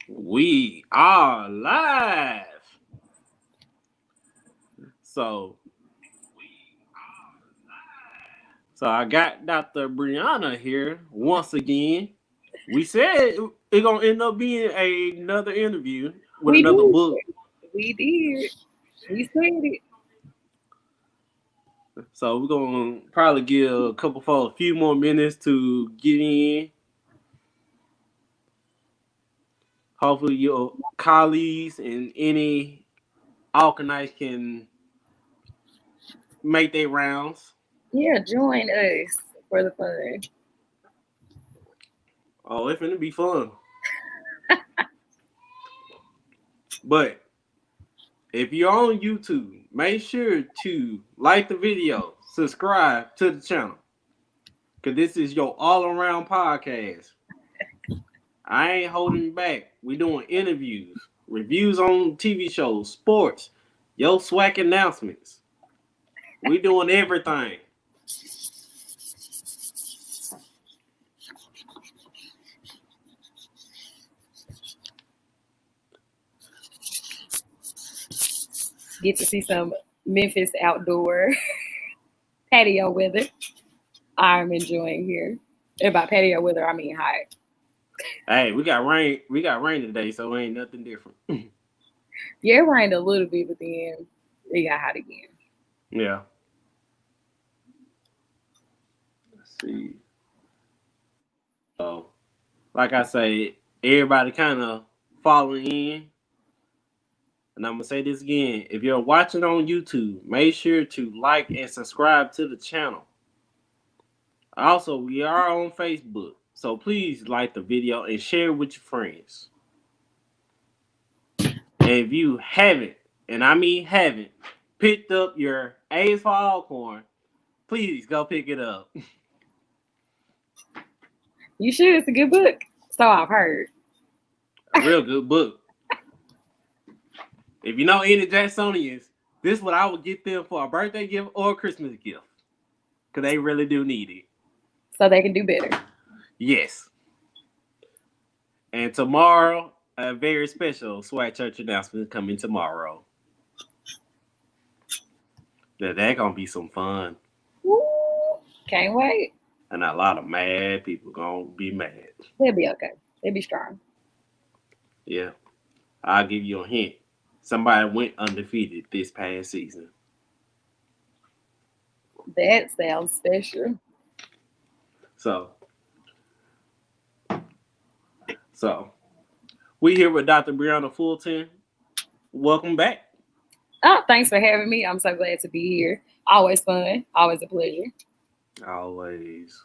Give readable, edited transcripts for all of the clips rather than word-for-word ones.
We are live. So, I got Dr. Breanna here once again. We said it's gonna end up being another interview with We another did. book. We did. We said it. So we're gonna probably give a couple for a few more minutes to get in. Hopefully your colleagues and any Alkanites can make their rounds. Yeah, join us for the fun. Oh, it's gonna be fun. But if you're on YouTube, make sure to like the video, subscribe to the channel, because this is your all around podcast. I ain't holding back. We doing interviews, reviews on TV shows, sports, yo swag announcements. We doing everything. Get to see some Memphis outdoor patio weather. I'm enjoying here. And by patio weather, I mean hot. Hey, we got rain. We got rain today, so ain't nothing different. Yeah, it rained a little bit, but then it got hot again. Yeah. Let's see. So, like I say, everybody kind of following in. And I'm going to say this again. If you're watching on YouTube, make sure to like and subscribe to the channel. Also, we are on Facebook. So please like the video and share it with your friends. And if you haven't, and I mean haven't, picked up your A's for Alcorn, please go pick it up. You should. It's a good book. So I've heard. A real good book. If you know any Jacksonians, this is what I would get them for a birthday gift or a Christmas gift. Because they really do need it. So they can do better. Yes. And tomorrow, a very special Swag Church announcement coming tomorrow. Now, that's going to be some fun. Woo. Can't wait. And a lot of mad people going to be mad. They'll be okay. They'll be strong. Yeah. I'll give you a hint. Somebody went undefeated this past season. That sounds special. So, we here with Dr. Breanna Fulton. Welcome back. Oh, thanks for having me. I'm so glad to be here. Always fun. Always a pleasure. Always.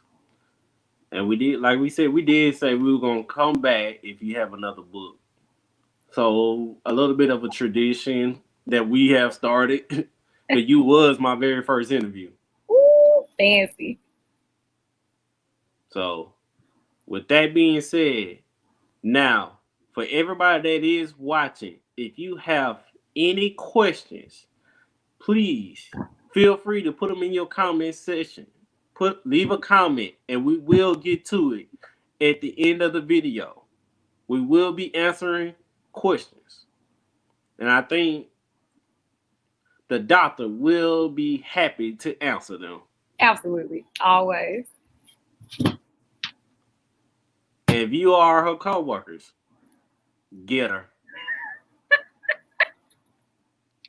And we did, like we said, we did say we were going to come back if you have another book. So, a little bit of a tradition that we have started. Because you was my very first interview. Ooh, fancy. So, with that being said, now, for everybody that is watching, if you have any questions, please feel free to put them in your comment section. Leave a comment, and we will get to it at the end of the video. We will be answering questions. And I think the doctor will be happy to answer them. Absolutely. Always. If you are her co-workers, get her.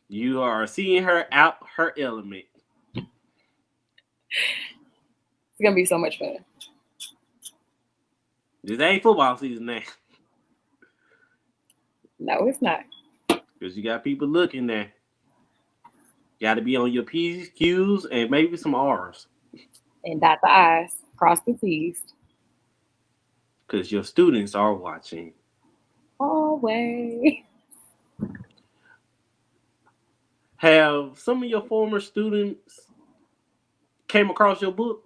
You are seeing her out her element. It's going to be so much fun. This ain't football season now. No, it's not. Because you got people looking there. Got to be on your P's, Q's, and maybe some R's. And dot the I's, cross the T's. Because your students are watching. Always. Have some of your former students came across your book?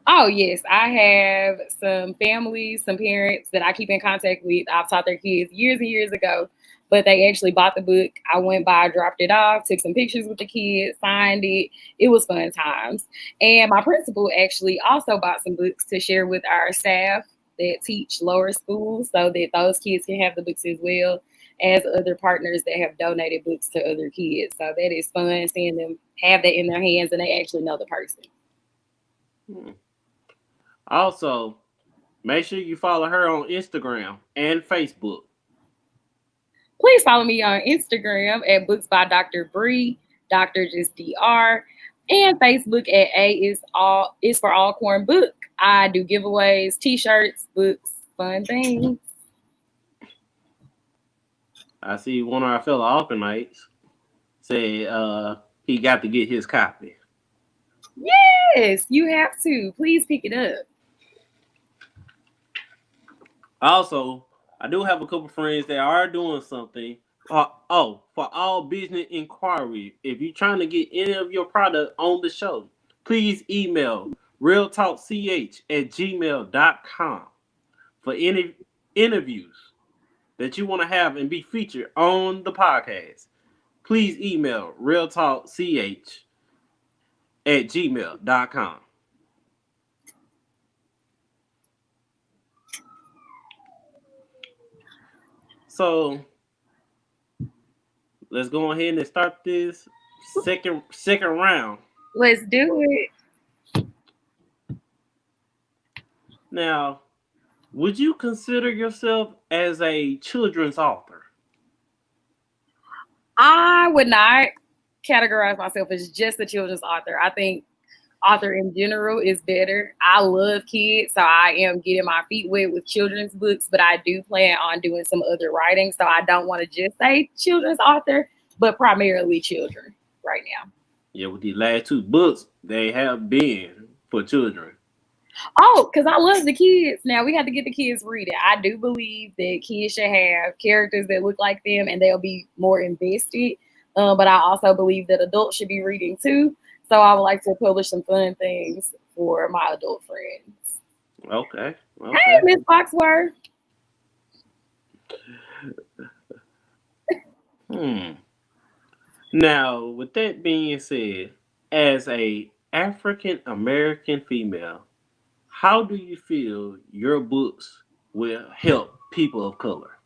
Oh, yes. I have some families, some parents that I keep in contact with. I've taught their kids years and years ago, but they actually bought the book. I went by, dropped it off, took some pictures with the kids, signed it. It was fun times. And my principal actually also bought some books to share with our staff. that teach lower schools so that those kids can have the books as well as other partners that have donated books to other kids. So that is fun seeing them have that in their hands and they actually know the person. Hmm. Also, make sure you follow her on Instagram and Facebook. Please follow me on Instagram at Books by Dr. Bree, Dr. just Dr. And Facebook at A is for All Corn Book. I do giveaways, t-shirts, books, fun things. I see one of our fellow author mates say he got to get his copy. Yes, you have to. Please pick it up. Also, I do have a couple friends that are doing something. For all business inquiry, if you're trying to get any of your product on the show, please email realtalkch@gmail.com for any interviews that you want to have and be featured on the podcast. Please email realtalkch@gmail.com. So let's go ahead and start this second round. Let's do it. Now, would you consider yourself as a children's author? I would not categorize myself as just a children's author. I think author in general is better. I love kids, so I am getting my feet wet with children's books, but I do plan on doing some other writing. So I don't want to just say children's author, but primarily children right now. Yeah, with these last two books, they have been for children. Oh, because I love the kids. Now we have to get the kids reading. I do believe that kids should have characters that look like them and they'll be more invested. But I also believe that adults should be reading too. So I would like to publish some fun things for my adult friends. Okay. Hey, Miss Foxworth. Now, with that being said, as a African American female, how do you feel your books will help people of color?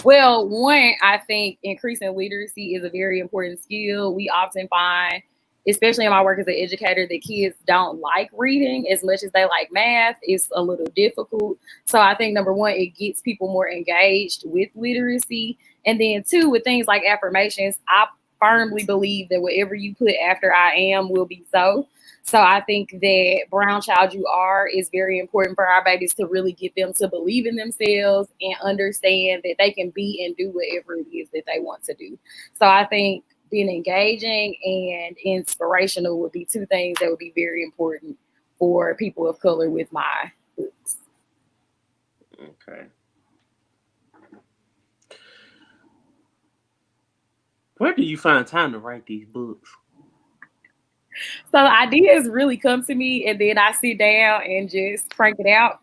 Well, one, I think increasing literacy is a very important skill. We often find, especially in my work as an educator, that kids don't like reading as much as they like math. It's a little difficult. So I think number one, it gets people more engaged with literacy. And then two, with things like affirmations, I firmly believe that whatever you put after I am will be so. So I think that Brown Child You Are is very important for our babies to really get them to believe in themselves and understand that they can be and do whatever it is that they want to do. So I think being engaging and inspirational would be two things that would be very important for people of color with my books. Okay. Where do you find time to write these books? So the ideas really come to me, and then I sit down and just crank it out,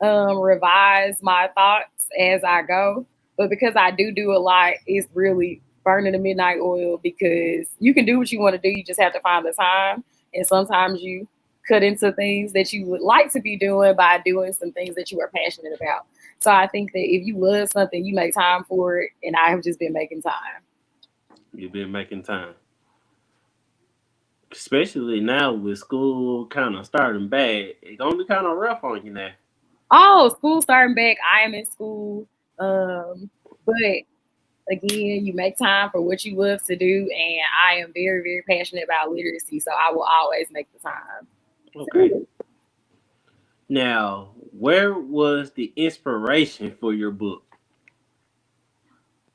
revise my thoughts as I go. But because I do a lot, it's really burning the midnight oil because you can do what you want to do. You just have to find the time. And sometimes you cut into things that you would like to be doing by doing some things that you are passionate about. So I think that if you love something, you make time for it. And I have just been making time. You've been making time. Especially now with school kind of starting back, it's gonna be kind of rough on you now. Oh, school starting back. I am in school. But again, you make time for what you love to do, and I am very, very passionate about literacy, so I will always make the time. Okay. Now, where was the inspiration for your book?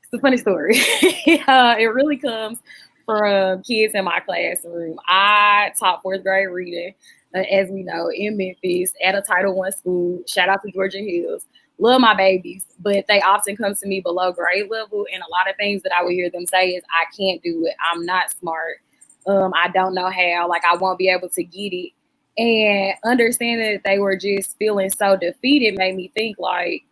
It's a funny story. It really comes from kids in my classroom. I taught fourth grade reading, as we know, in Memphis at a Title I school. Shout out to Georgia Hills. Love my babies, but they often come to me below grade level. And a lot of things that I would hear them say is, I can't do it. I'm not smart. I don't know how. Like, I won't be able to get it. And understanding that they were just feeling so defeated made me think, like,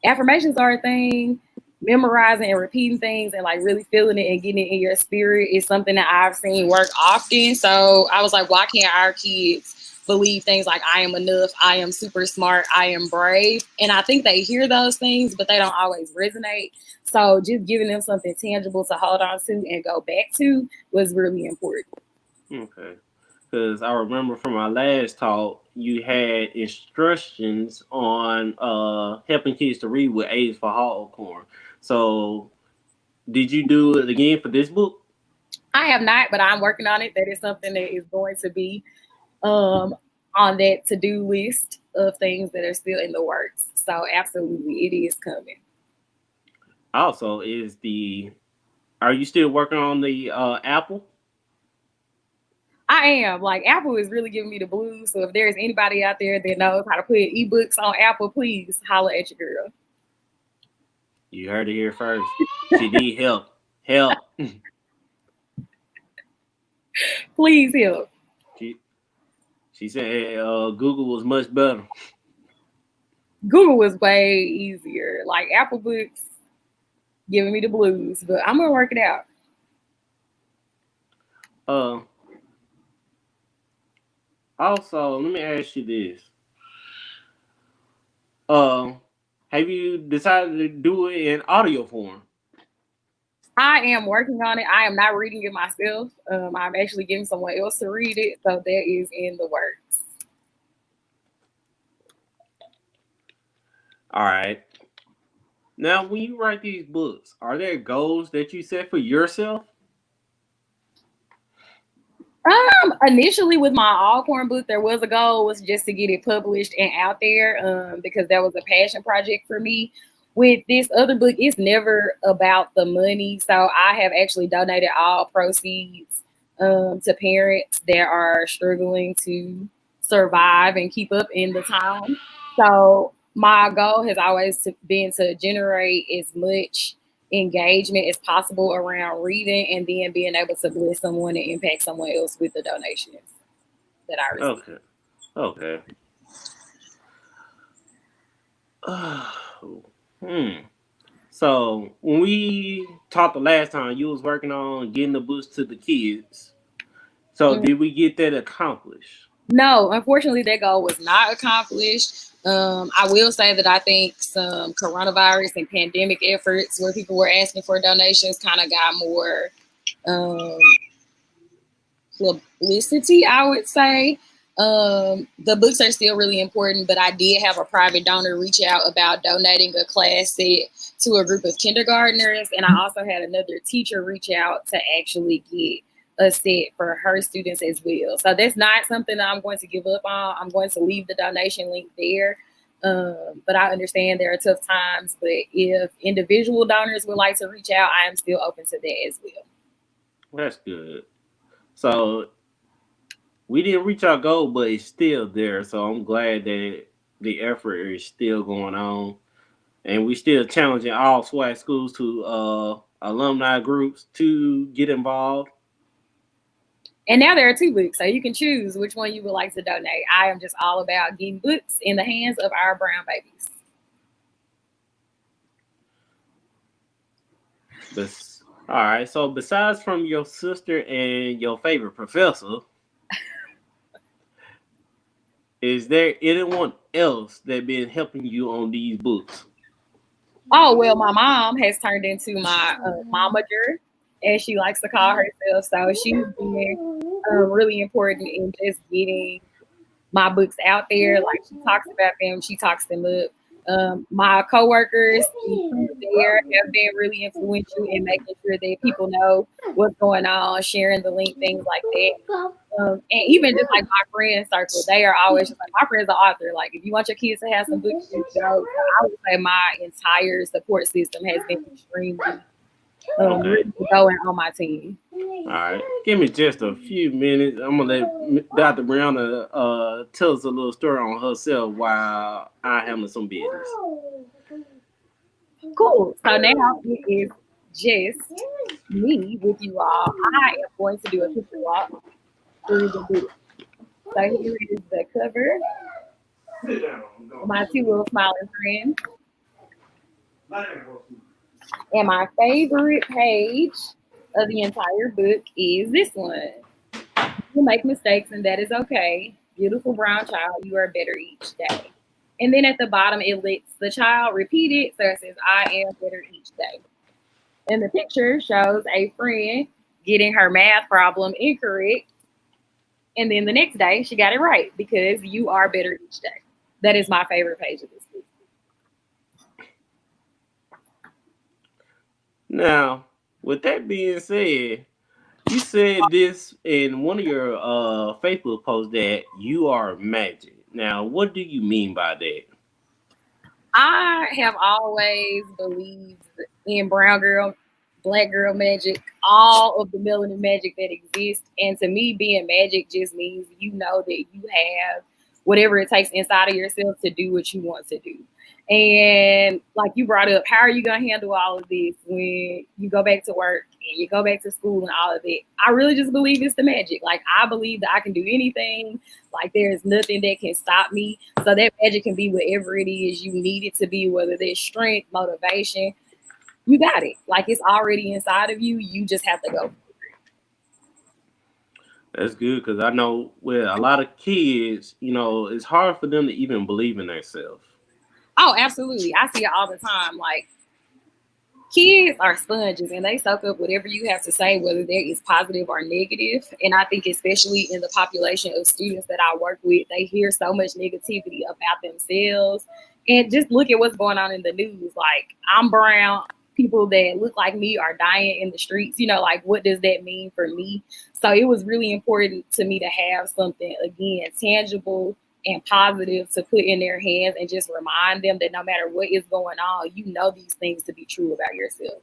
affirmations are a thing. Memorizing and repeating things and like really feeling it and getting it in your spirit is something that I've seen work often. So I was like, why can't our kids believe things like I am enough, I am super smart, I am brave. And I think they hear those things, but they don't always resonate. So just giving them something tangible to hold on to and go back to was really important. Okay. Because I remember from our last talk, you had instructions on helping kids to read with A's for Hawthorne. So, did you do it again for this book? I have not, but I'm working on it. That is something that is going to be on that to-do list of things that are still in the works. So absolutely, it is coming. Also, are you still working on the Apple? I am. Like, Apple is really giving me the blues. So if there's anybody out there that knows how to put ebooks on Apple, please holler at your girl. You heard it here first. She need help. Help. Please help. She said Google was much better. Google was way easier. Like, Apple Books giving me the blues, but I'm gonna work it out. Also, let me ask you this. Have you decided to do it in audio form? I am working on it. I am not reading it myself. I'm actually getting someone else to read it, so that is in the works. All right. Now, when you write these books, are there goals that you set for yourself? Initially with my Alcorn book, there was a goal was just to get it published and out there, because that was a passion project for me. With this other book, it's never about the money. So I have actually donated all proceeds to parents that are struggling to survive and keep up in the time. So my goal has always been to generate as much engagement as possible around reading and then being able to bless someone and impact someone else with the donations that I receive. Okay. So when we talked the last time, you was working on getting the books to the kids. So did we get that accomplished? No, unfortunately, that goal was not accomplished. I will say that I think some coronavirus and pandemic efforts where people were asking for donations kind of got more publicity, I would say. The books are still really important, but I did have a private donor reach out about donating a class set to a group of kindergartners. And I also had another teacher reach out to actually get a set for her students as well. So that's not something that I'm going to give up on. I'm going to leave the donation link there. But I understand there are tough times. But if individual donors would like to reach out, I am still open to that as well. That's good. So we didn't reach our goal, but it's still there. So I'm glad that the effort is still going on. And we still challenging all SWAT schools to alumni groups to get involved. And now there are 2 books, so you can choose which one you would like to donate. I am just all about getting books in the hands of our brown babies. All right. So besides from your sister and your favorite professor, is there anyone else that been helping you on these books? Oh, well, my mom has turned into my momager, as she likes to call herself. So she's been really important in just getting my books out there. Like, she talks about them, she talks them up. My coworkers there have been really influential in making sure that people know what's going on, sharing the link, things like that. And even just like my friend circle, they are always just like, my friend's an author. Like, if you want your kids to have some books, you go. So I would say my entire support system has been extremely really going on my team. All right, give me just a few minutes. I'm gonna let Dr. Breanna tell us a little story on herself while I handle some business. Cool. So now it is just me with you all. I am going to do a picture walk through the book. So here is the cover. My 2 little smiling friends. And my favorite page of the entire book is this one. You make mistakes, and that is okay. beautiful brown child, you are better each day. And then at the bottom, it lets the child repeat it. So it says, I am better each day. And the picture shows a friend getting her math problem incorrect. And then the next day, she got it right because you are better each day. That is my favorite page of this book. Now, with that being said, you said this in one of your Facebook posts that you are magic. Now, what do you mean by that? I have always believed in brown girl, black girl magic, all of the melanin magic that exists. And to me, being magic just means you know that you have whatever it takes inside of yourself to do what you want to do. And like you brought up, how are you going to handle all of this when you go back to work and you go back to school and all of it? I really just believe it's the magic. Like, I believe that I can do anything. Like, there's nothing that can stop me. So that magic can be whatever it is you need it to be, whether there's strength, motivation. You got it. Like, it's already inside of you. You just have to go. That's good because I know with a lot of kids, it's hard for them to even believe in themselves. Oh, absolutely. I see it all the time. Like, kids are sponges and they soak up whatever you have to say, whether that is positive or negative. And I think, especially in the population of students that I work with, they hear so much negativity about themselves. And just look at what's going on in the news. Like, I'm brown. People that look like me are dying in the streets. Like, what does that mean for me? So it was really important to me to have something, again, tangible and positive to put in their hands and just remind them that no matter what is going on, you know these things to be true about yourself.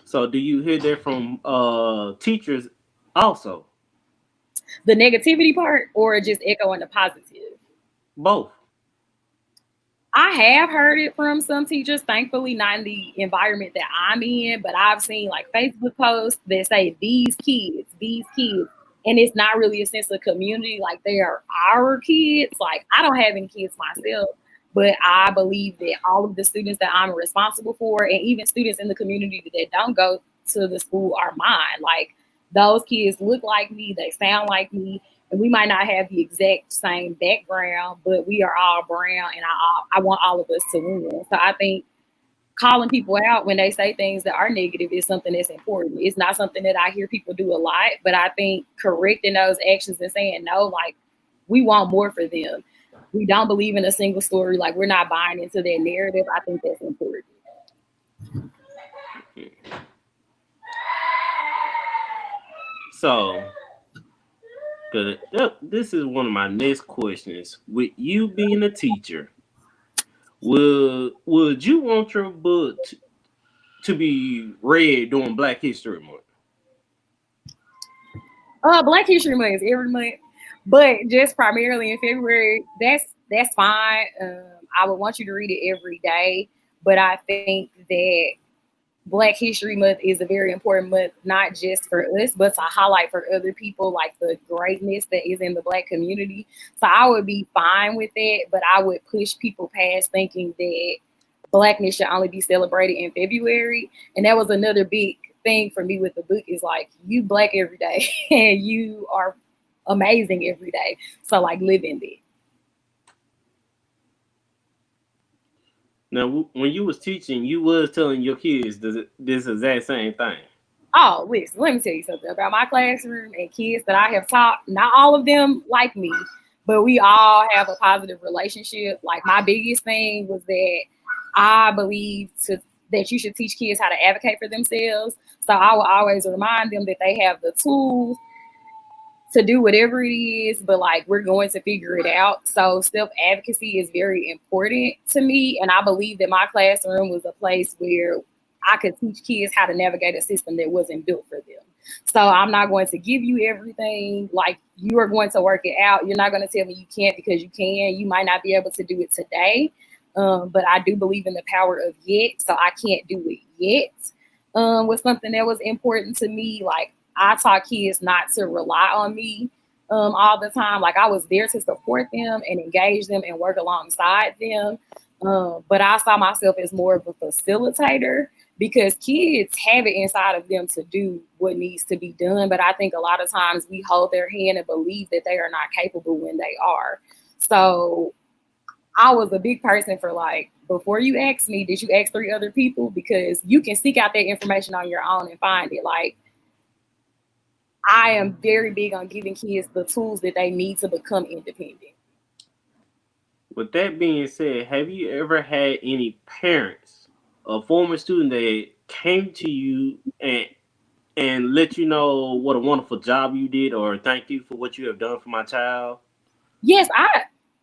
So, do you hear that from teachers also? The negativity part or just echoing the positive? Both. I have heard it from some teachers, thankfully not in the environment that I'm in, but I've seen like Facebook posts that say these kids. And it's not really a sense of community, like they are our kids. Like, I don't have any kids myself, but I believe that all of the students that I'm responsible for, and even students in the community that don't go to the school, are mine. Like, those kids look like me, they sound like me, and we might not have the exact same background, but we are all brown, and I want all of us to win. So I think calling people out when they say things that are negative is something that's important. It's not something that I hear people do a lot, but I think correcting those actions and saying no, like, we want more for them. We don't believe in a single story. Like, we're not buying into that narrative. I think that's important. So, good. This is one of my next questions. With you being a teacher, would you want your book to be read during Black History Month? Black History Month is every month, but just primarily in February. That's fine. I would want you to read it every day, but I think that Black History Month is a very important month, not just for us, but to highlight for other people like the greatness that is in the Black community. So I would be fine with that, but I would push people past thinking that Blackness should only be celebrated in February. And that was another big thing for me with the book, is like, you Black every day and you are amazing every day. So like, live in it. Now, when you was teaching, you was telling your kids this exact same thing. Oh, listen, let me tell you something about my classroom and kids that I have taught. Not all of them like me, but we all have a positive relationship. Like, my biggest thing was that I believe that you should teach kids how to advocate for themselves. So I will always remind them that they have the tools to do whatever it is, but like, we're going to figure it out. So self-advocacy is very important to me. And I believe that my classroom was a place where I could teach kids how to navigate a system that wasn't built for them. So I'm not going to give you everything. Like, you are going to work it out. You're not going to tell me you can't, because you can. You might not be able to do it today. But I do believe in the power of yet. So I can't do it yet. Was something that was important to me. Like, I taught kids not to rely on me all the time. Like, I was there to support them and engage them and work alongside them. But I saw myself as more of a facilitator because kids have it inside of them to do what needs to be done. But I think a lot of times we hold their hand and believe that they are not capable when they are. So I was a big person for like, before you ask me, did you ask three other people? Because you can seek out that information on your own and find it. Like, I am very big on giving kids the tools that they need to become independent. With that being said, have you ever had any parents, a former student that came to you and let you know what a wonderful job you did or thank you for what you have done for my child? Yes,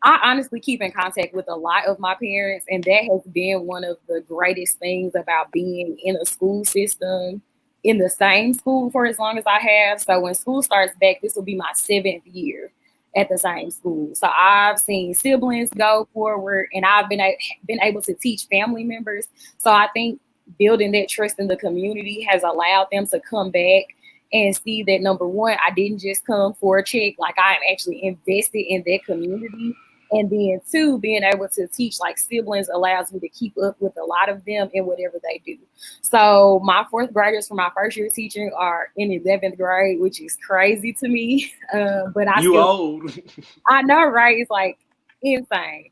I honestly keep in contact with a lot of my parents, and that has been one of the greatest things about being in a school system, in the same school for as long as I have. So when school starts back, this will be my 7th year at the same school. So I've seen siblings go forward, and I've been able to teach family members. So I think building that trust in the community has allowed them to come back and see that, number one, I didn't just come for a check, like I am actually invested in that community. And then two, being able to teach like siblings allows me to keep up with a lot of them in whatever they do. So my fourth graders for my first year teaching are in 11th grade, which is crazy to me. But You old. I know, right? It's like insane.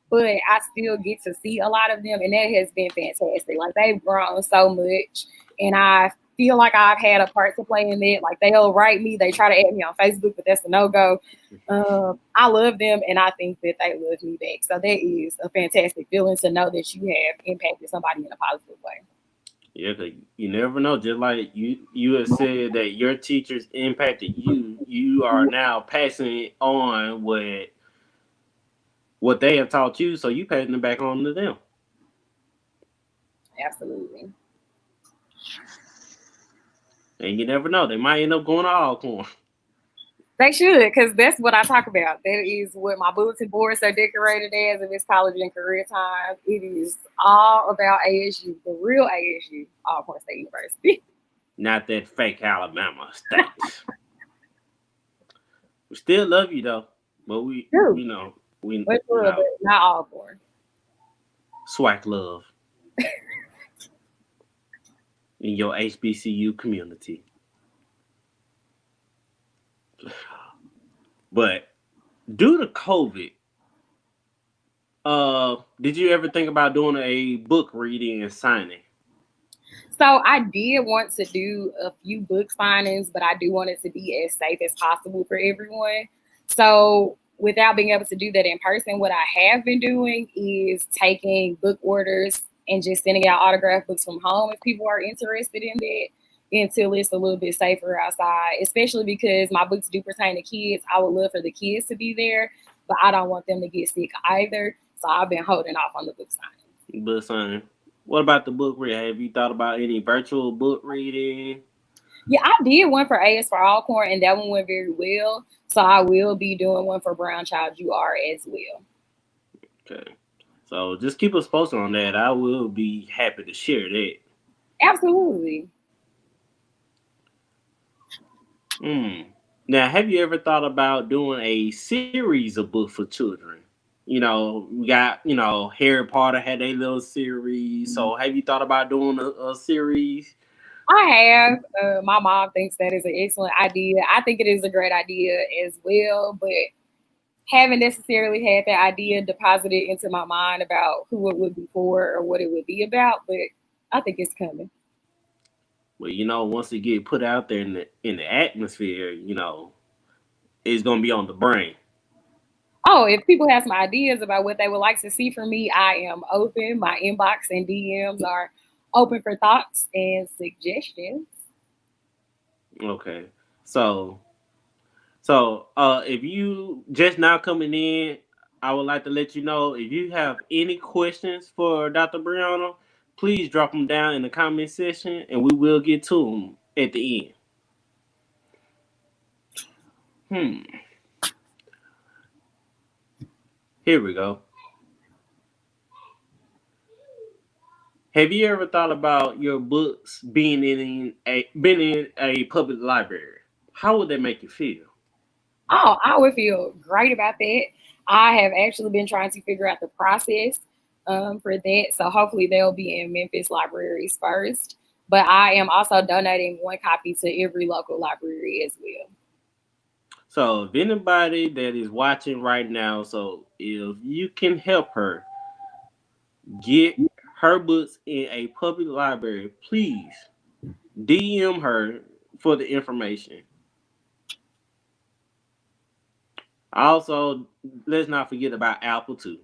But I still get to see a lot of them, and that has been fantastic. Like, they've grown so much, and I feel like I've had a part to play in it. Like, they'll write me, they try to add me on Facebook, but that's a no go. I love them, and I think that they love me back. So that is a fantastic feeling to know that you have impacted somebody in a positive way. Yeah, 'cause you never know. Just like you have said that your teachers impacted you, you are now passing it on what they have taught you, so you passing it back on to them. Absolutely. And you never know. They might end up going to Alcorn. They should, because that's what I talk about. That is what my bulletin boards are decorated as if it's college and career time. It is all about ASU, the real ASU, Alcorn State University. Not that fake Alabama state. We still love you though. But True. we Much love, but not Alcorn. swag love in your HBCU community. But due to COVID, did you ever think about doing a book reading and signing? So I did want to do a few book signings, but I do want it to be as safe as possible for everyone. So without being able to do that in person, what I have been doing is taking book orders and just sending out autograph books from home if people are interested in that until it's a little bit safer outside, especially because my books do pertain to kids. I would love for the kids to be there, but I don't want them to get sick either. So I've been holding off on the book signing. Book signing. What about the book reading? Have you thought about any virtual book reading? Yeah, I did one for AS for Alcorn, and that one went very well. So I will be doing one for Brown Child UR as well. Okay. So just keep us posted on that. I will be happy to share that. Absolutely. Now, have you ever thought about doing a series of books for children? We got, Harry Potter had a little series. So have you thought about doing a series? I have. My mom thinks that is an excellent idea. I think it is a great idea as well, but haven't necessarily had that idea deposited into my mind about who it would be for or what it would be about, but I think it's coming. Well, once it get put out there in the atmosphere, it's gonna be on the brain. Oh, if people have some ideas about what they would like to see from me, I am open. My inbox and DMs are open for thoughts and suggestions. Okay. So if you just now coming in, I would like to let you know if you have any questions for Dr. Breanna, please drop them down in the comment section and we will get to them at the end. Here we go. Have you ever thought about your books being in a public library? How would that make you feel? Oh, I would feel great about that. I have actually been trying to figure out the process for that. So hopefully they'll be in Memphis libraries first. But I am also donating one copy to every local library as well. So if anybody that is watching right now, so if you can help her get her books in a public library, please DM her for the information. Also, let's not forget about Apple too.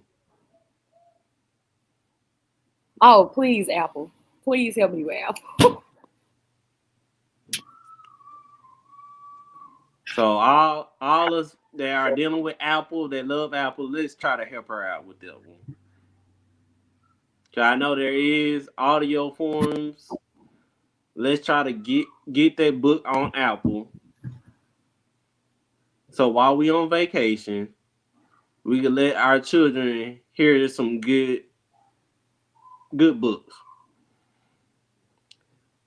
Oh, please, Apple. Please help me with Apple. So all us that are dealing with Apple, that love Apple, let's try to help her out with that one. So I know there is audio forms. Let's try to get that book on Apple. So while we on vacation, we can let our children hear some good books.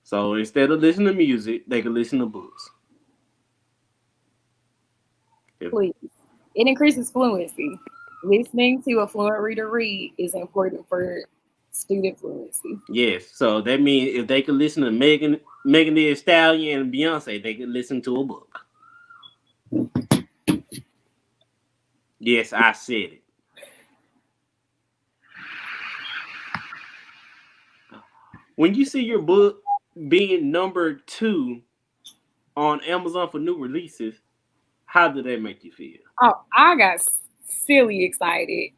So instead of listening to music, they can listen to books. Please. It increases fluency. Listening to a fluent reader read is important for student fluency. Yes. So that means if they can listen to Megan Thee Stallion and Beyonce, they can listen to a book. Yes, I said it. When you see your book being number 2 on Amazon for new releases, how did that make you feel? Oh, I got silly excited,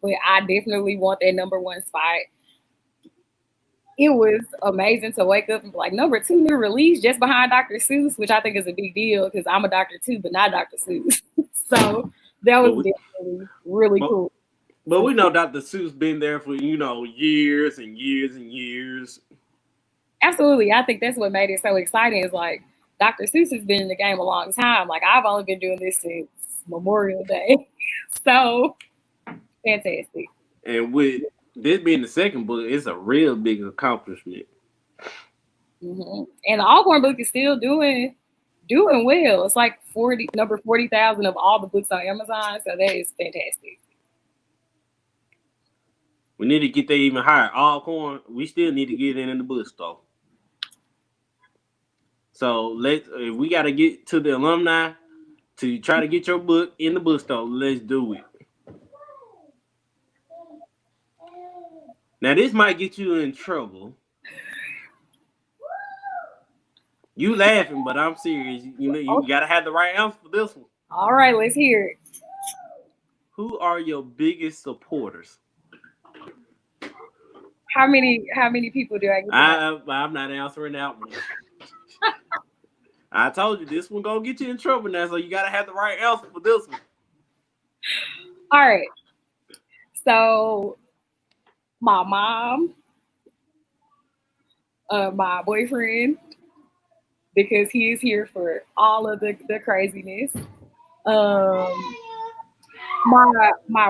but I definitely want that number one spot. It was amazing to wake up and be like, number 2 new release just behind Dr. Seuss, which I think is a big deal because I'm a doctor too, but not Dr. Seuss. So that was definitely really cool. But we know Dr. Seuss been there for, years and years and years. Absolutely. I think that's what made it so exciting is like Dr. Seuss has been in the game a long time. Like I've only been doing this since Memorial Day. So fantastic. And with this being the second book, it's a real big accomplishment. Mm-hmm. And the Alcorn book is still doing well. It's like number 40,000 of all the books on Amazon. So that is fantastic. We need to get that even higher. Alcorn, we still need to get it in the bookstore. So if we got to get to the alumni to try to get your book in the bookstore, let's do it. Now this might get you in trouble. You laughing, but I'm serious. You gotta have the right answer for this one. All right, let's hear it. Who are your biggest supporters? How many people do I get? I'm not answering that one. I told you this one gonna get you in trouble now, so you gotta have the right answer for this one. All right. So my mom, my boyfriend, because he is here for all of the craziness. My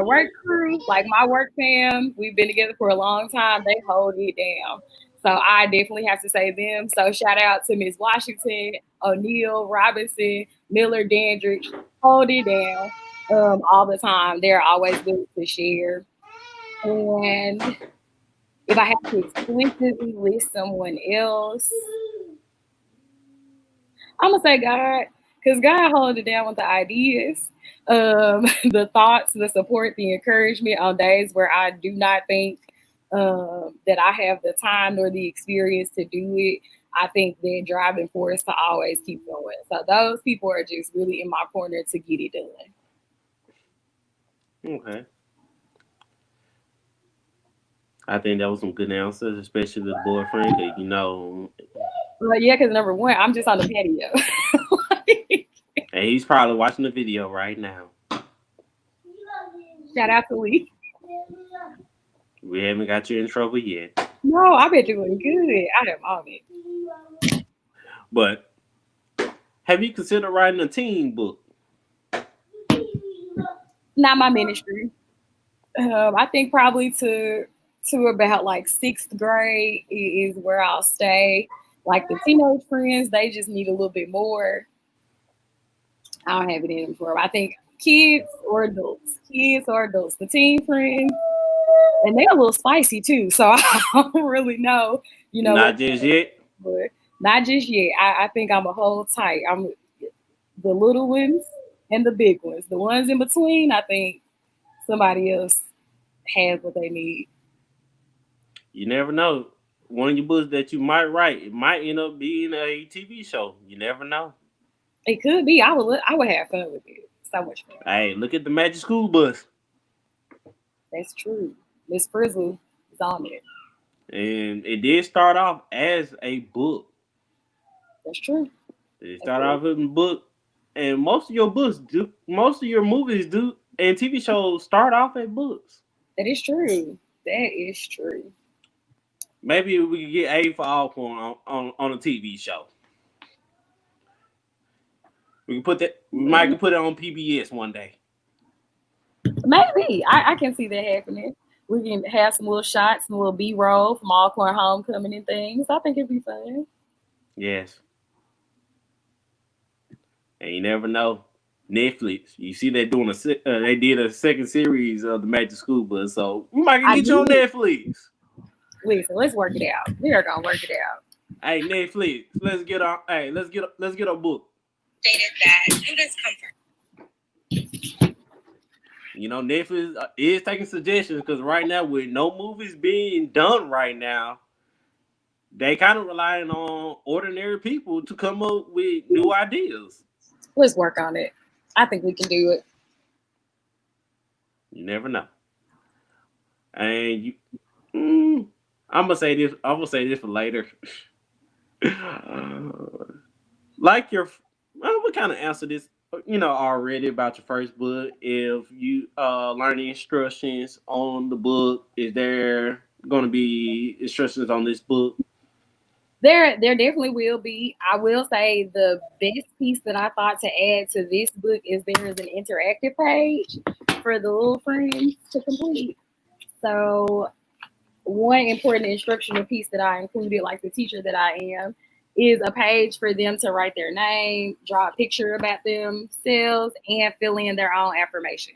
work crew, like my work fam, we've been together for a long time. They hold it down. So I definitely have to say them. So shout out to Miss Washington, O'Neill, Robinson, Miller, Dandridge, hold it down all the time. They're always willing to share. And if I have to explicitly list someone else, I'm gonna say God, because God holds it down with the ideas, the thoughts, the support, the encouragement on days where I do not think that I have the time nor the experience to do it. I think they're driving force to always keep going. So those people are just really in my corner to get it done. Okay. I think that was some good answers, especially the boyfriend, because Well, yeah, because number one, I'm just on the patio. And he's probably watching the video right now. Shout out to Lee. We haven't got you in trouble yet. No, I've been doing good. I am on it. But have you considered writing a teen book? Not my ministry. I think probably to about like 6th grade is where I'll stay. Like the teenage friends, they just need a little bit more. I don't have it in them for them. I think kids or adults. The teen friends, And they're a little spicy too, so I don't really know, Not what. just yet. But not just yet. I think I'm a hold tight. I'm the little ones and the big ones. The ones in between, I think somebody else has what they need. You never know. One of your books that you might write, it might end up being a TV show. You never know. It could be. I would have fun with it. So much fun. Hey, look at the Magic School Bus. That's true. Miss Frizzle is on it. And it did start off as a book. That's true. It started off as a book. And most of your books do, most of your movies do, and TV shows start off as books. That is true. That is true. Maybe we could get A for Alcorn on a TV show. We can put that. We might can put it on PBS one day. Maybe. I can see that happening. We can have some little shots, some little B-roll from Alcorn Homecoming and things. I think it'd be fun. Yes. And you never know. Netflix. You see they're doing they did a second series of the Magic School Bus, so we might get you on Netflix. Listen, let's work it out. We are gonna work it out. Hey, Netflix, let's get our a book. Stated that students come from. You know, Netflix is taking suggestions because right now, with no movies being done right now, they kind of relying on ordinary people to come up with new ideas. Let's work on it. I think we can do it. You never know. And you, I'm gonna say this. I'm gonna say this for later. Like your, well, we kind of answered this, already about your first book. If you learn the instructions on the book, is there going to be instructions on this book? There definitely will be. I will say the best piece that I thought to add to this book is there is an interactive page for the little friends to complete. So one important instructional piece that I included, like the teacher that I am, is a page for them to write their name, draw a picture about themselves, and fill in their own affirmation.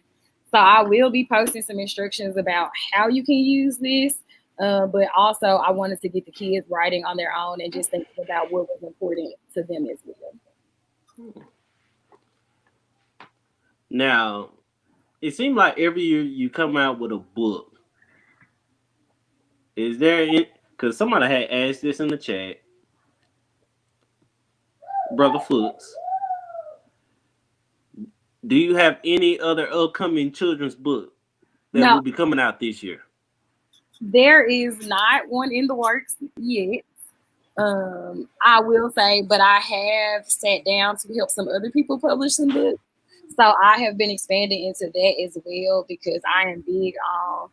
So I will be posting some instructions about how you can use this, but also I wanted to get the kids writing on their own and just thinking about what was important to them as well. Now, it seems like every year you come out with a book. Is there, because somebody had asked this in the chat, Brother Foots, do you have any other upcoming children's book that will be coming out this year? There is not one in the works yet. I will say, but I have sat down to help some other people publish some books. So I have been expanding into that as well because I am big on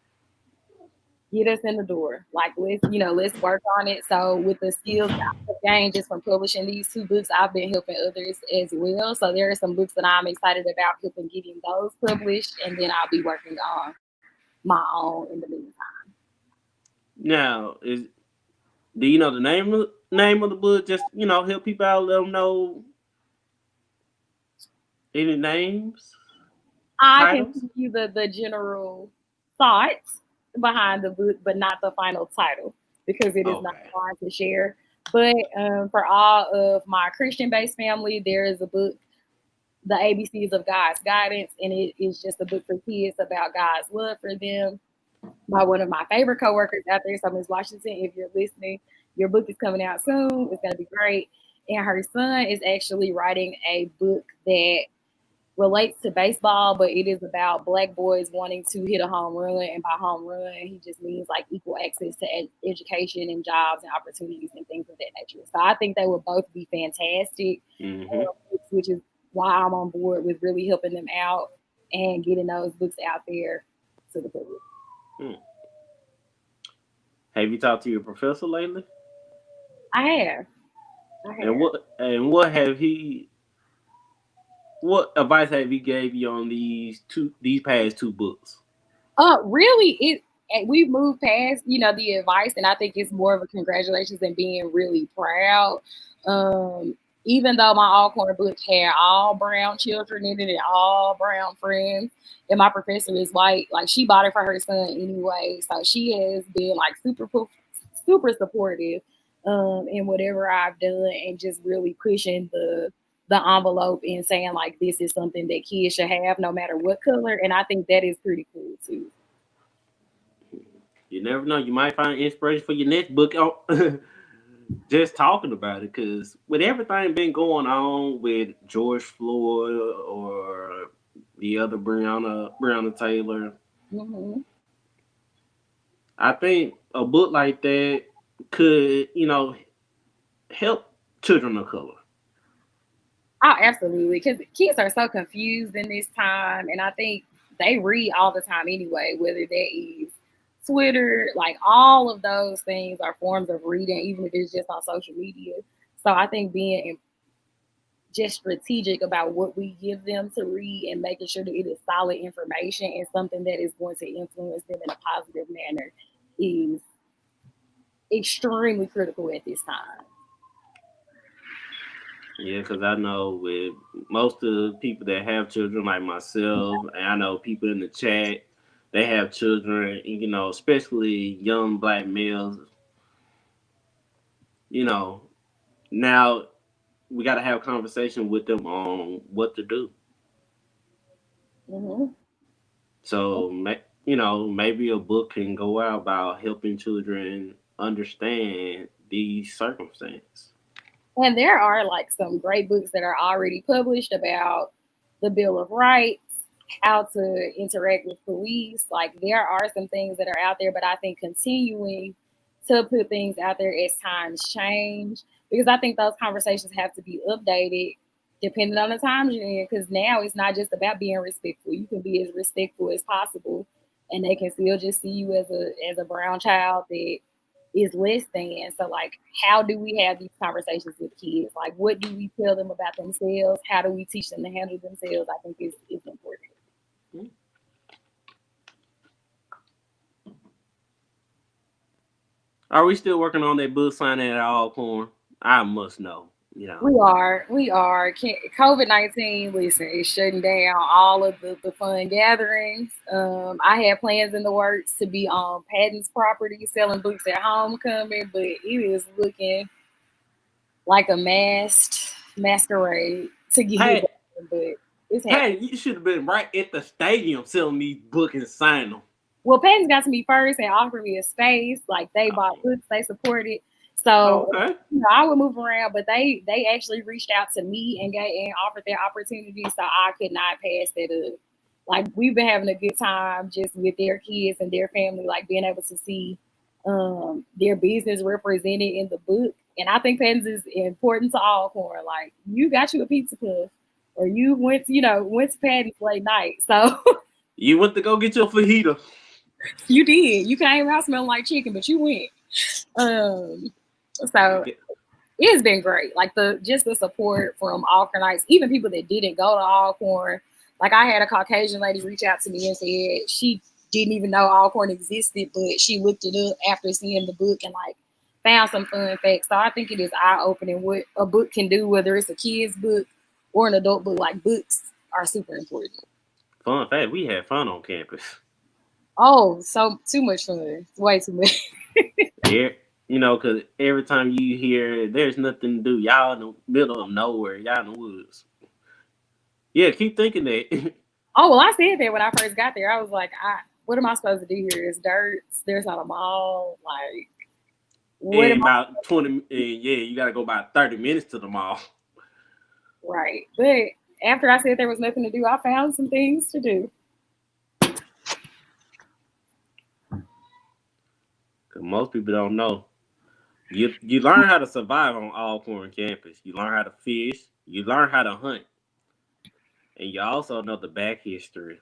get us in the door. Like let's work on it. So with the skills I've gained just from publishing these two books, I've been helping others as well. So there are some books that I'm excited about helping getting those published, and then I'll be working on my own in the meantime. Now, do you know the name of the book? Just help people out, let them know any names. Titles? Can give you the general thoughts behind the book, but not the final title because it is not hard to share. But for all of my Christian-based family, there is a book, The ABCs of God's Guidance, and it is just a book for kids about God's love for them by one of my favorite coworkers out there. So Ms. Washington, if you're listening, your book is coming out soon. It's going to be great. And her son is actually writing a book that relates to baseball, but it is about Black boys wanting to hit a home run. And by home run, he just means like equal access to education and jobs and opportunities and things of that nature. So I think they will both be fantastic, which is why I'm on board with really helping them out and getting those books out there to the public. Have you talked to your professor lately? I have. What advice have he gave you on these past two books? Really, we've moved past, the advice, and I think it's more of a congratulations and being really proud. even though my Alcorn book had all brown children in it and all brown friends, and my professor is white, like she bought it for her son anyway. So she has been like super supportive in whatever I've done and just really pushing the envelope and saying like this is something that kids should have no matter what color. And I think that is pretty cool too. You never know. You might find inspiration for your next book. Just talking about it, because with everything been going on with George Floyd or the other Breanna Taylor, Mm-hmm. I think a book like that could, help children of color. Oh, absolutely. Because kids are so confused in this time. And I think they read all the time anyway, whether that is Twitter, like all of those things are forms of reading, even if it's just on social media. So I think being just strategic about what we give them to read and making sure that it is solid information and something that is going to influence them in a positive manner is extremely critical at this time. Yeah, because I know with most of the people that have children, like myself, and I know people in the chat, they have children, especially young black males. You know, now we got to have a conversation with them on what to do. Mm-hmm. So, maybe a book can go out about helping children understand these circumstances. And there are like some great books that are already published about the Bill of Rights, how to interact with police. Like there are some things that are out there, but I think continuing to put things out there as times change, because I think those conversations have to be updated depending on the times you're in. Because now it's not just about being respectful. You can be as respectful as possible, and they can still just see you as a brown child that is less than. So like how do we have these conversations with kids? Like what do we tell them about themselves? How do we teach them to handle themselves? I think is important. Are we still working on that book signing at Alcorn? I must know. We are. COVID-19, listen, is shutting down all of the fun gatherings. I had plans in the works to be on Patton's property selling books at homecoming, but it is looking like a masked masquerade to get Hey, done. But it's happening. hey, you should have been right at the stadium selling these books and signing them. Well, Patton's got to me first and offered me a space. Like they bought books, they supported. So Okay. I would move around, but they actually reached out to me and offered their opportunity, so I could not pass that up. Like we've been having a good time just with their kids and their family, like being able to see their business represented in the book. And I think Patton's is important to all corn. Like you got you a pizza puff, or you went to Patton's late night, so. You went to go get your fajita. You did. You came out smelling like chicken, but you went. So it's been great. Like the support from Alcornites, even people that didn't go to Alcorn. Like I had a Caucasian lady reach out to me and said she didn't even know Alcorn existed, but she looked it up after seeing the book and like found some fun facts. So I think it is eye opening what a book can do, whether it's a kid's book or an adult book. Like books are super important. Fun fact, we had fun on campus. Oh, so too much fun. Way too much. Yeah, because every time you hear there's nothing to do, y'all in the middle of nowhere, y'all in the woods. Yeah, keep thinking that. Oh, well, I said that when I first got there. I was like, what am I supposed to do here? It's dirt. There's not a mall. Like, what In am I? about 20, yeah, you got to go about 30 minutes to the mall. Right. But after I said there was nothing to do, I found some things to do. Because most people don't know. You learn how to survive on Alcorn campus. You learn how to fish. You learn how to hunt. And you also know the back history.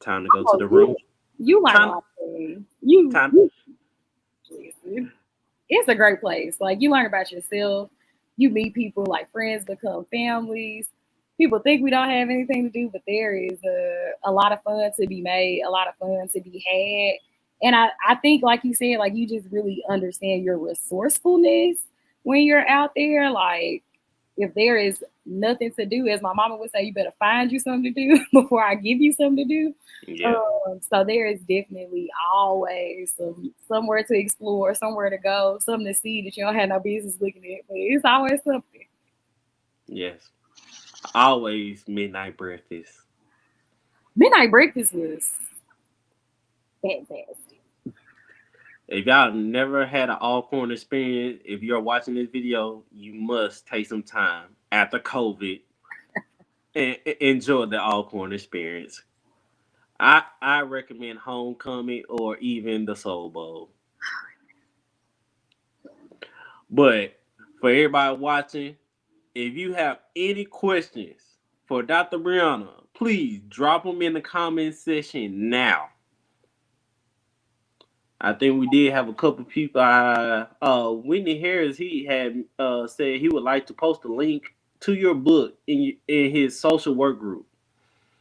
Time to go to Oh, the room. you learn a Time, lot of things. You, time. you listen. It's a great place. Like, you learn about yourself. You meet people, like, friends become families. People think we don't have anything to do, but there is a lot of fun to be made, a lot of fun to be had. And I think, like you said, like you just really understand your resourcefulness when you're out there. Like if there is nothing to do, as my mama would say, you better find you something to do before I give you something to do. Yeah. So there is definitely always somewhere to explore, somewhere to go, something to see that you don't have no business looking at. But it's always something. Yes. Always midnight breakfast. Midnight breakfast was fantastic. If y'all never had an Alcorn experience, if you're watching this video, you must take some time after COVID and enjoy the Alcorn experience. I recommend Homecoming or even the Soul Bowl. But for everybody watching, if you have any questions for Dr. Breanna, please drop them in the comment section now. I think we did have a couple people. Whitney Harris, he had said he would like to post a link to your book in his social work group.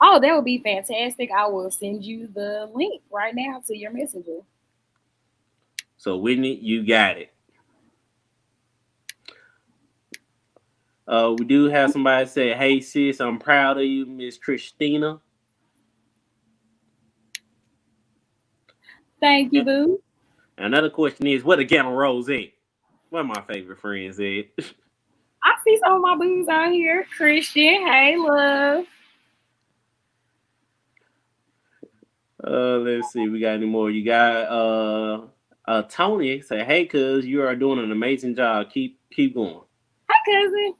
Oh, that would be fantastic. I will send you the link right now to your messenger. So Whitney, you got it. We do have somebody say, "Hey sis, I'm proud of you, Miss Christina." Thank you, boo. Another question is, where the Gamma Rose at? Where my favorite friends at? I see some of my boos out here. Christian, hey, love. Let's see, we got any more? You got Tony say, "Hey, cuz you are doing an amazing job. Keep going." Hi, cousin.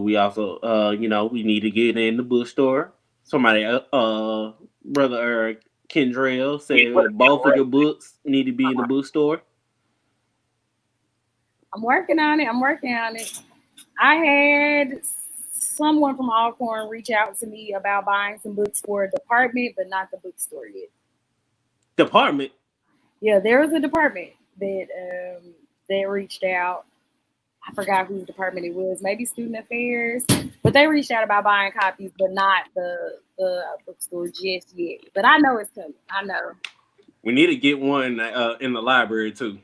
We also, we need to get in the bookstore. Somebody, brother Kendrell said both of your books need to be in the bookstore. I'm working on it. I had someone from Alcorn reach out to me about buying some books for a department, but not the bookstore yet. Department. Yeah, there was a department that reached out. I forgot whose department it was, maybe student affairs, but they reached out about buying copies, but not the bookstore just yet. But I know it's coming. I know. We need to get one in the library too,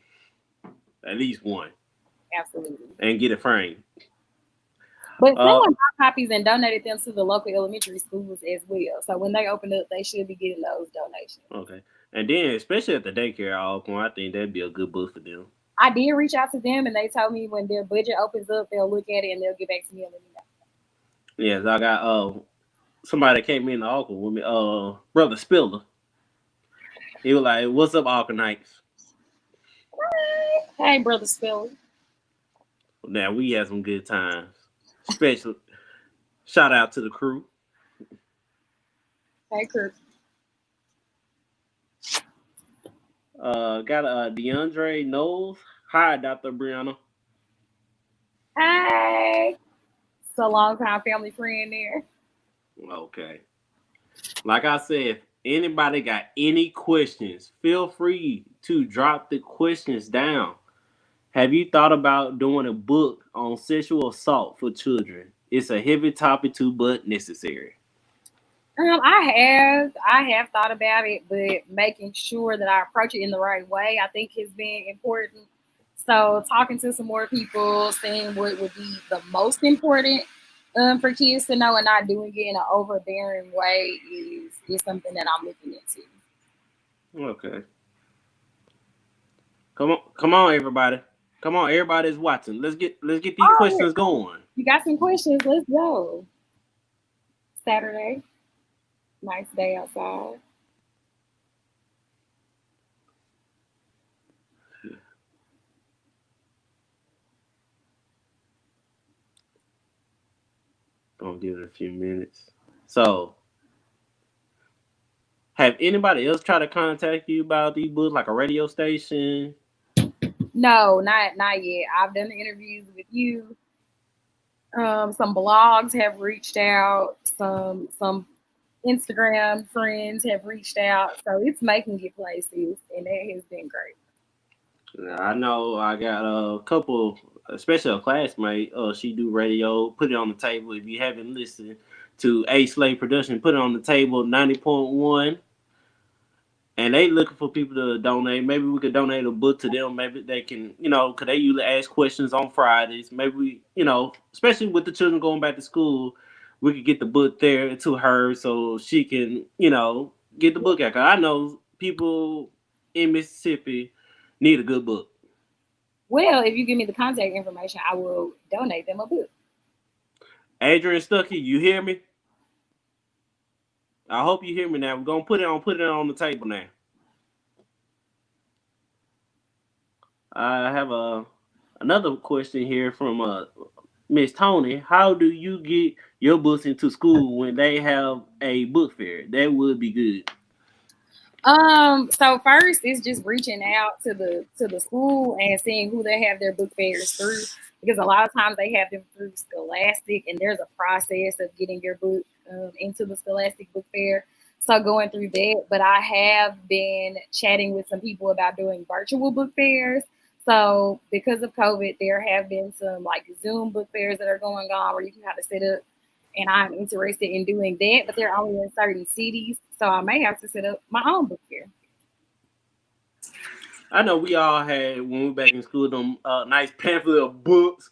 at least one. Absolutely. And get it framed. But someone bought copies and donated them to the local elementary schools as well. So when they open up, they should be getting those donations. Okay. And then, especially at the daycare, I think that'd be a good book for them. I did reach out to them, and they told me when their budget opens up, they'll look at it and they'll get back to me and let me know. Yes, I got somebody that came in the Alcorn with me, Brother Spiller. He was like, "What's up, Alcornites?" Hey, Brother Spiller. Now we had some good times. Special shout out to the crew. Hey, crew. Got DeAndre Knowles. Hi, Dr. Breanna. Hey. It's a long time family friend there. Okay. Like I said, if anybody got any questions, feel free to drop the questions down. Have you thought about doing a book on sexual assault for children? It's a heavy topic too, but necessary. I have thought about it, but making sure that I approach it in the right way, I think has been important. So talking to some more people, seeing what would be the most important for kids to know and not doing it in an overbearing way is something that I'm looking into. Okay. Come on, everybody. Come on, everybody's watching. Let's get these questions going. You got some questions? Let's go. Saturday. Nice day outside. Gonna give it a few minutes. So, have anybody else tried to contact you about these books, like a radio station? No, not yet. I've done the interviews with you. Some blogs have reached out. Some Instagram friends have reached out. So it's making it places, and that has been great. I know I got a couple, especially a classmate. She do radio. Put it on the table. If you haven't listened to A Slave Production, put it on the table. 90.1. and they looking for people to donate. Maybe we could donate a book to them. Maybe they can, because they usually ask questions on Fridays. Maybe we, especially with the children going back to school, we could get the book there to her so she can, get the book out. 'Cause I know people in Mississippi need a good book. Well, if you give me the contact information, I will donate them a book. Adrian Stuckey, you hear me? I hope you hear me now. We're gonna put it on the table now. I have another question here from Miss Tony. How do you get your books into school when they have a book fair? That would be good. So first it's just reaching out to the school and seeing who they have their book fairs through, because a lot of times they have them through Scholastic, and there's a process of getting your book into the Scholastic book fair. So going through that, but I have been chatting with some people about doing virtual book fairs. So because of COVID, there have been some like Zoom book fairs that are going on where you can kind of set up, and I'm interested in doing that, but they're only in certain cities, so I may have to set up my own book fair. I know we all had when we were back in school them nice pamphlet of books.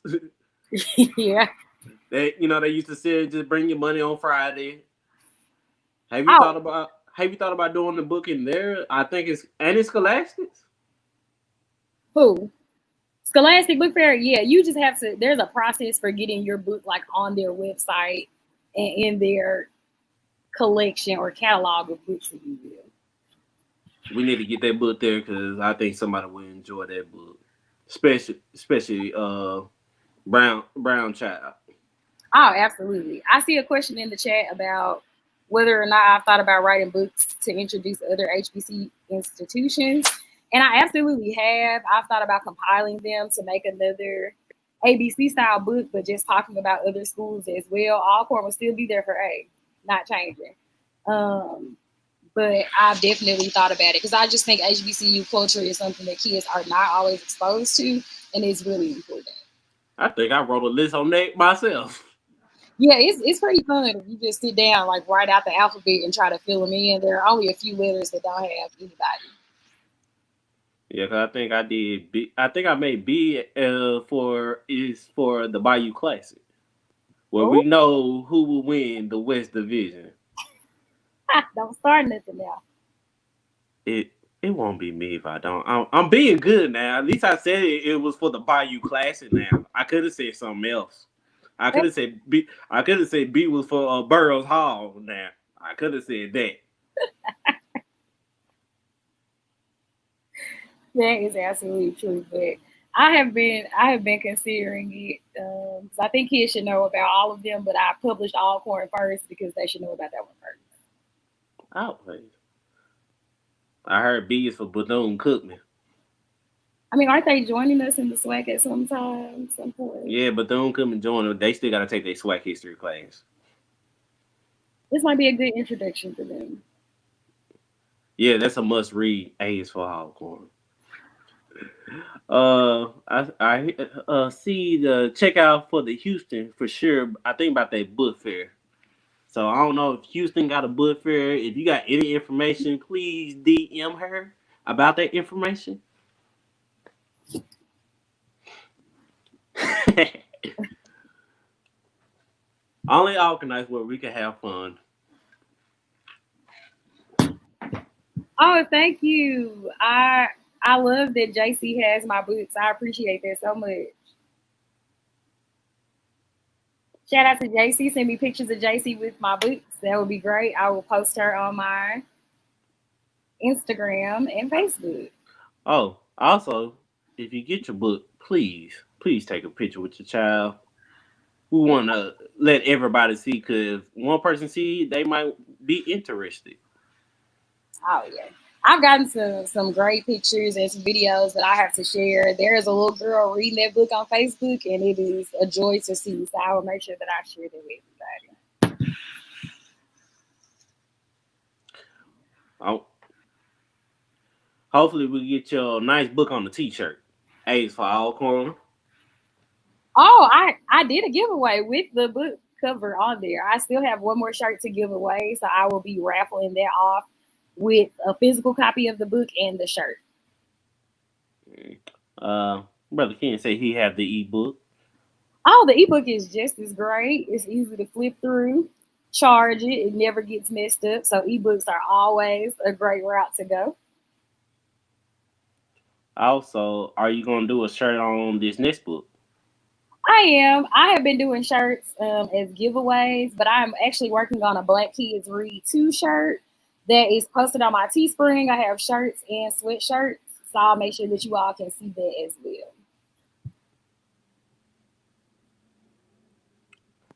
Yeah. They used to say just bring your money on Friday. Have you Oh, thought about doing the book in there? I think it's Scholastics. who? Scholastic Book Fair? Yeah, you just have to. There's a process for getting your book like on their website and in their collection or catalog of books, if you will. We need to get that book there because I think somebody will enjoy that book, especially Brown Child. Oh, absolutely. I see a question in the chat about whether or not I've thought about writing books to introduce other HBC institutions. And I absolutely have. I've thought about compiling them to make another ABC style book, but just talking about other schools as well. Alcorn will still be there for A, not changing. Um, but I've definitely thought about it because I just think HBCU culture is something that kids are not always exposed to, and it's really important. I think I wrote a list on that myself. Yeah, it's pretty fun if you just sit down, like write out the alphabet and try to fill them in. There are only a few letters that don't have anybody. Yeah, 'cause I think I did B. I think I made B for the Bayou Classic, where Oh, we know who will win the West Division. don't start nothing now. It it won't be me if I don't. I'm being good now. At least I said it was for the Bayou Classic. Now I could have said something else. I could have said B. I could have said B was for Burroughs Hall. Now I could have said that. That is absolutely true. But I have been considering it because I think kids should know about all of them. But I published Alcorn first because they should know about that one first. Outrage. I heard B is for Bethune Cookman. I mean, aren't they joining us in the SWAC at some time, some point? Yeah, Bethune Cookman joined them. They still got to take their SWAC history class. This might be a good introduction for them. Yeah, that's a must read. A is for Alcorn. I see the checkout for the Houston for sure. I think about that book fair. So I don't know if Houston got a book fair. If you got any information, please DM her about that information. Only organized where we can have fun. Oh, thank you. I love that JC has my books. I appreciate that so much. Shout out to JC. Send me pictures of JC with my books. That would be great. I will post her on my Instagram and Facebook. Oh, also, if you get your book, please take a picture with your child. We want to let everybody see because one person see, they might be interested. Oh yeah. I've gotten some great pictures and some videos that I have to share. There is a little girl reading that book on Facebook, and it is a joy to see. So I will make sure that I share that with everybody. Oh, hopefully, we get your nice book on the T-shirt. A's for Alcorn. Oh, I did a giveaway with the book cover on there. I still have one more shirt to give away, so I will be raffling that off with a physical copy of the book and the shirt. Brother Ken say he have the ebook. Oh, the ebook is just as great. It's easy to flip through, charge it, it never gets messed up. So ebooks are always a great route to go. Also, are you gonna do a shirt on this next book? I am. I have been doing shirts as giveaways, but I'm actually working on a Black Kids Read 2 shirt that is posted on my Teespring. I have shirts and sweatshirts, so I'll make sure that you all can see that as well.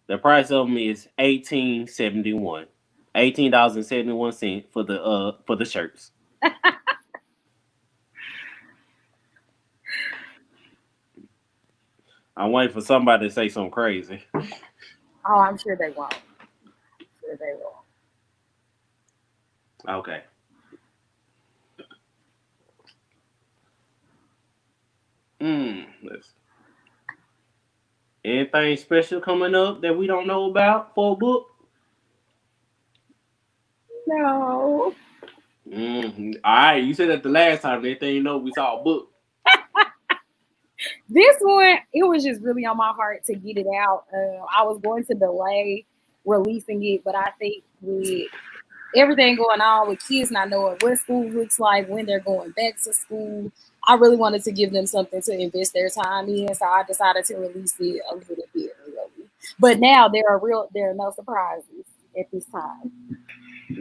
The price of them is $18.71. $18.71 for the shirts. I'm waiting for somebody to say something crazy. Oh, I'm sure they won't. I'm sure they won't. Okay. Let's anything special coming up that we don't know about for a book? No. All right, you said that the last time. Anything you know, we saw a book. This one, it was just really on my heart to get it out. I was going to delay releasing it, but I think with everything going on with kids not knowing what school looks like when they're going back to school, I really wanted to give them something to invest their time in. So I decided to release it a little bit early. But now there are no surprises at this time.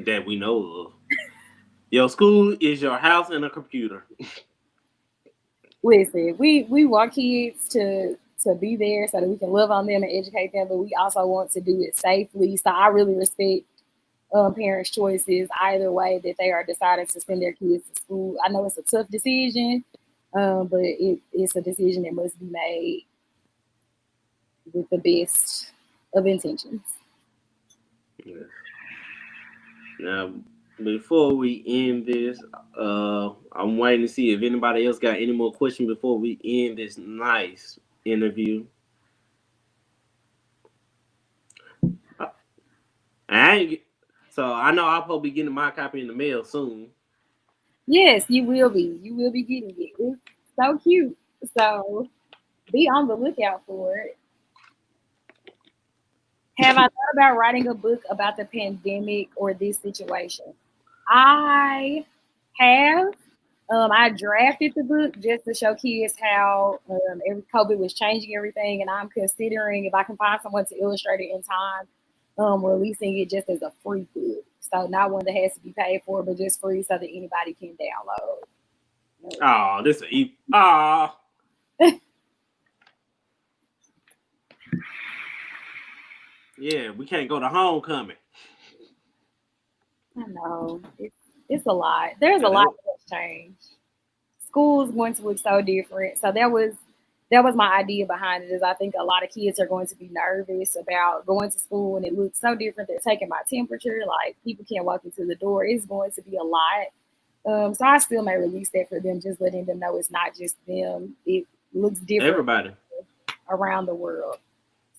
That we know of. Your school is your house and a computer. Listen, we want kids to be there so that we can love on them and educate them, but we also want to do it safely. So I really respect parents' choices either way that they are deciding to send their kids to school. I know it's a tough decision, but it's a decision that must be made with the best of intentions. Yeah. Now, before we end this, I'm waiting to see if anybody else got any more questions before we end this nice interview. I ain't, so I know I'll probably be getting my copy in the mail soon. Yes, you will be. You will be getting it. It's so cute. So be on the lookout for it. Have I thought about writing a book about the pandemic or this situation? I have. I drafted the book just to show kids how every COVID was changing everything, and I'm considering if I can find someone to illustrate it in time, releasing it just as a free book. So not one that has to be paid for, but just free so that anybody can download. Oh, this is oh. Yeah, we can't go to homecoming. I know it's a lot. There's a lot that's changed. School's going to look so different. So that was my idea behind it. Is I think a lot of kids are going to be nervous about going to school, and it looks so different. They're taking my temperature. Like people can't walk into the door. It's going to be a lot. So I still may release that for them, just letting them know it's not just them. It looks different Everybody. around the world.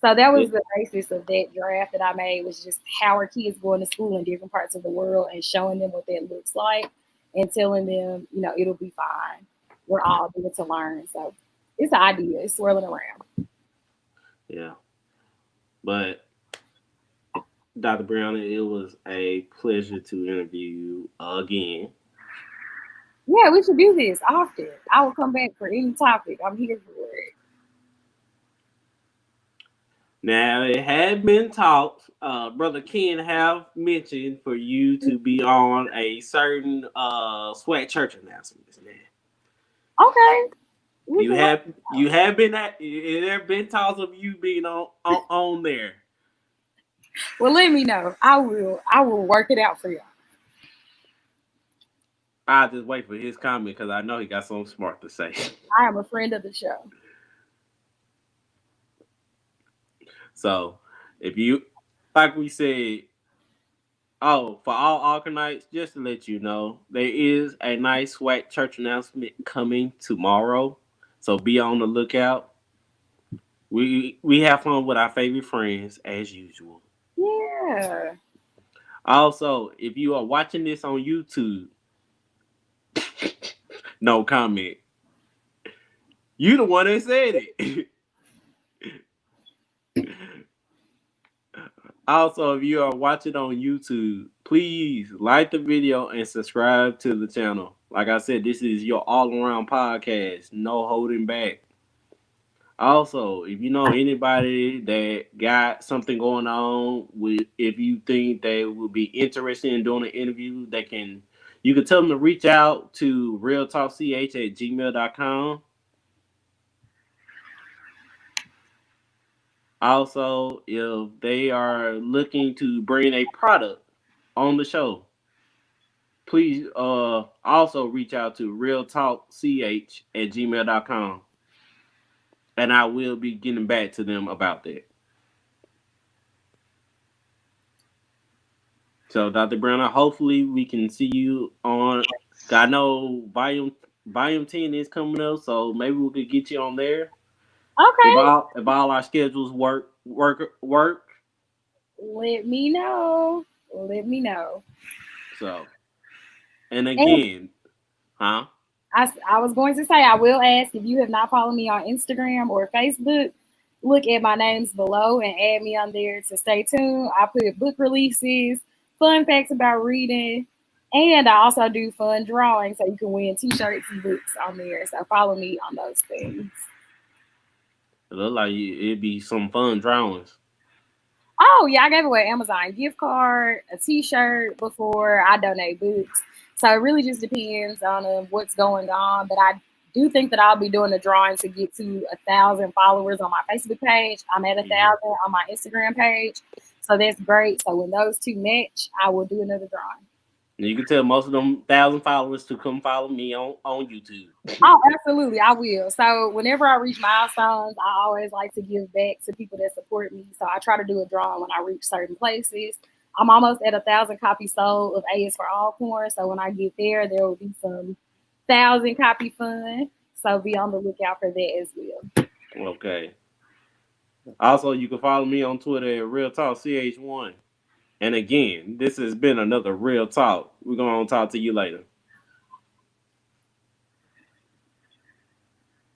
So that Yeah. was the basis of that draft that I made, was just how are kids going to school in different parts of the world and showing them what that looks like and telling them, it'll be fine. We're all there to learn. So it's an idea. It's swirling around. Yeah. But Dr. Breanna, it was a pleasure to interview you again. Yeah, we should do this often. I will come back for any topic. I'm here for it. Now, it had been talked, Brother Ken have mentioned for you to be on a certain swag church announcements. Okay. We You can have you have been at there have been talks of you being on there. Well, let me know. I will work it out for y'all. I'll just wait for his comment because I know he got something smart to say. I am a friend of the show. So if you like we said, oh, for all Alkanites, just to let you know, there is a nice swag church announcement coming tomorrow. So be on the lookout. We have fun with our favorite friends as usual. Yeah. Also, if you are watching this on YouTube, no comment. You the one that said it. Also, if you are watching on YouTube, please like the video and subscribe to the channel. Like I said, this is your all-around podcast, no holding back. Also, if you know anybody that got something going on, if you think they would be interested in doing an interview, you can tell them to reach out to realtalkch@gmail.com. Also, if they are looking to bring a product on the show, please also reach out to realtalkch@gmail.com. And I will be getting back to them about that. So, Dr. Breanna, hopefully we can see you on. I know volume 10 is coming up, so maybe we could get you on there. Okay. If all our schedules work. Let me know. So, and again, huh? I was going to say, I will ask if you have not followed me on Instagram or Facebook, look at my names below and add me on there to stay tuned. I put book releases, fun facts about reading, and I also do fun drawings so you can win t-shirts and books on there. So follow me on those things. It look like it'd be some fun drawings. Oh, yeah, I gave away an Amazon gift card, a t-shirt before. I donate books. So it really just depends on what's going on. But I do think that I'll be doing a drawing to get to 1,000 followers on my Facebook page. I'm at 1,000 on my Instagram page. So that's great. So when those two match, I will do another drawing. You can tell most of them 1,000 followers to come follow me on YouTube. Oh, absolutely, I will. So whenever I reach milestones, I always like to give back to people that support me. So I try to do a drawing when I reach certain places. I'm almost at 1,000 copies sold of A is for All Porn. So when I get there will be some 1,000 copy fun. So be on the lookout for that as well. Okay. Also, you can follow me on Twitter at Real Talk CH1. And again, this has been another Real Talk. We're going to talk to you later.